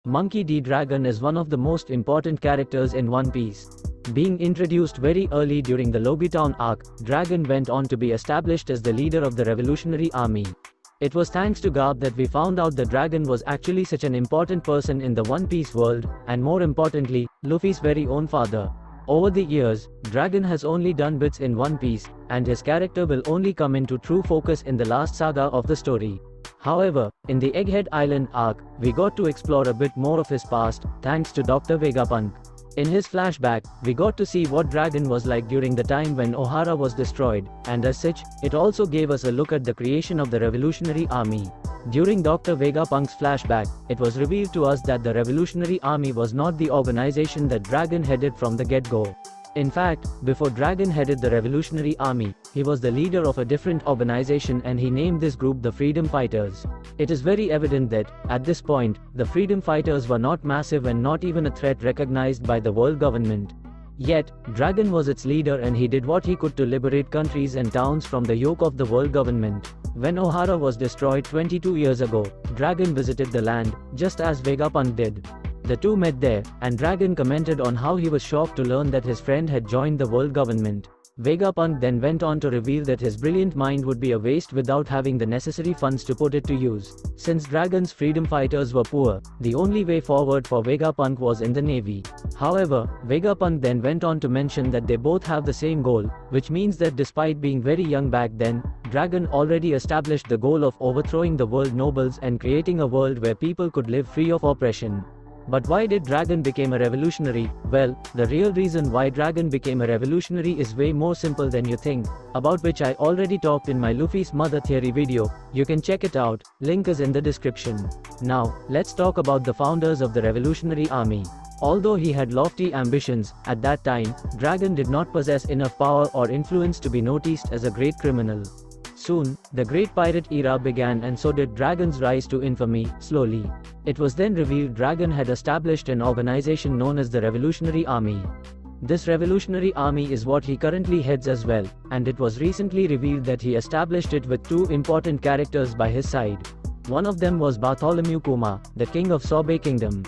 Monkey D. Dragon is one of the most important characters in One Piece. Being introduced very early during the Lobitown arc, Dragon went on to be established as the leader of the Revolutionary Army. It was thanks to Garp that we found out that Dragon was actually such an important person in the One Piece world, and more importantly, Luffy's very own father. Over the years, Dragon has only done bits in One Piece, and his character will only come into true focus in the last saga of the story. However, in the Egghead Island arc, we got to explore a bit more of his past, thanks to Dr. Vegapunk. In his flashback, we got to see what Dragon was like during the time when Ohara was destroyed, and as such, it also gave us a look at the creation of the Revolutionary Army. During Dr. Vegapunk's flashback, it was revealed to us that the Revolutionary Army was not the organization that Dragon headed from the get-go. In fact, before Dragon headed the Revolutionary Army, he was the leader of a different organization and he named this group the Freedom Fighters. It is very evident that, at this point, the Freedom Fighters were not massive and not even a threat recognized by the world government. Yet, Dragon was its leader and he did what he could to liberate countries and towns from the yoke of the world government. When Ohara was destroyed 22 years ago, Dragon visited the land, just as Vegapunk did. The two met there, and Dragon commented on how he was shocked to learn that his friend had joined the world government. Vegapunk then went on to reveal that his brilliant mind would be a waste without having the necessary funds to put it to use. Since Dragon's freedom fighters were poor, the only way forward for Vegapunk was in the navy. However, Vegapunk then went on to mention that they both have the same goal, which means that despite being very young back then, Dragon already established the goal of overthrowing the world nobles and creating a world where people could live free of oppression. But why did Dragon become a revolutionary? Well, the real reason why Dragon became a revolutionary is way more simple than you think, about which I already talked in my Luffy's Mother Theory video. You can check it out, link is in the description. Now, let's talk about the founders of the Revolutionary Army. Although he had lofty ambitions, at that time, Dragon did not possess enough power or influence to be noticed as a great criminal. Soon, the Great Pirate Era began and so did Dragon's rise to infamy, slowly. It was then revealed Dragon had established an organization known as the Revolutionary Army. This Revolutionary Army is what he currently heads as well, and it was recently revealed that he established it with two important characters by his side. One of them was Bartholomew Kuma, the king of Sorbet Kingdom.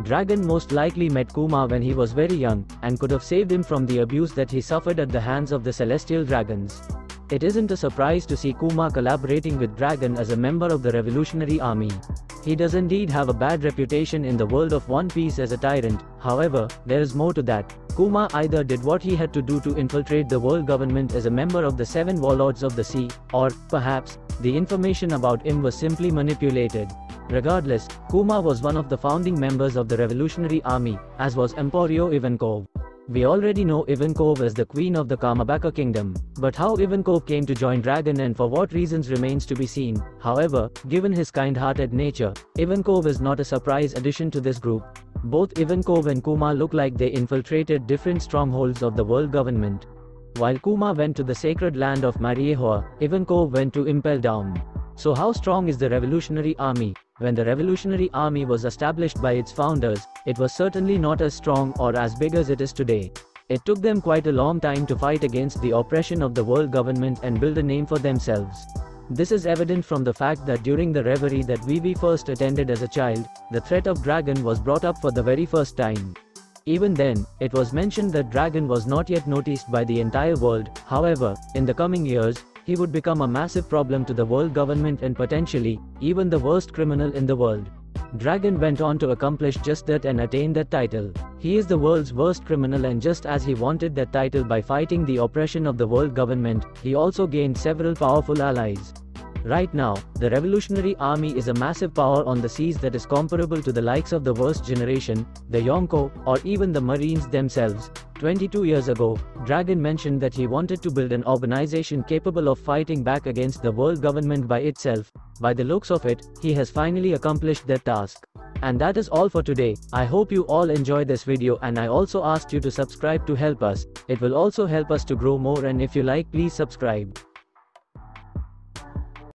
Dragon most likely met Kuma when he was very young, and could have saved him from the abuse that he suffered at the hands of the Celestial Dragons. It isn't a surprise to see Kuma collaborating with Dragon as a member of the Revolutionary Army. He does indeed have a bad reputation in the world of One Piece as a tyrant. However, there is more to that. Kuma either did what he had to do to infiltrate the world government as a member of the Seven Warlords of the Sea, or, perhaps, the information about him was simply manipulated. Regardless, Kuma was one of the founding members of the Revolutionary Army, as was Emporio Ivankov. We already know Ivankov as the queen of the Kamabaka kingdom, but how Ivankov came to join Dragon and for what reasons remains to be seen. However, given his kind-hearted nature, Ivankov is not a surprise addition to this group. Both Ivankov and Kuma look like they infiltrated different strongholds of the world government. While Kuma went to the sacred land of Mariehoa, Ivankov went to Impel Down. So how strong is the Revolutionary Army? When the Revolutionary Army was established by its founders, it was certainly not as strong or as big as it is today. It took them quite a long time to fight against the oppression of the world government and build a name for themselves. This is evident from the fact that during the reverie that Vivi first attended as a child, the threat of Dragon was brought up for the very first time. Even then, it was mentioned that Dragon was not yet noticed by the entire world. However, in the coming years, he would become a massive problem to the world government and potentially, even the worst criminal in the world. Dragon went on to accomplish just that and attain that title. He is the world's worst criminal, and just as he wanted that title by fighting the oppression of the world government, he also gained several powerful allies. Right now, the Revolutionary Army is a massive power on the seas that is comparable to the likes of the worst generation, the Yonko, or even the Marines themselves. 22 years ago, Dragon mentioned that he wanted to build an organization capable of fighting back against the world government by itself. By the looks of it, he has finally accomplished that task. And that is all for today. I hope you all enjoyed this video, and I also asked you to subscribe to help us. It will also help us to grow more, and if you like, please subscribe.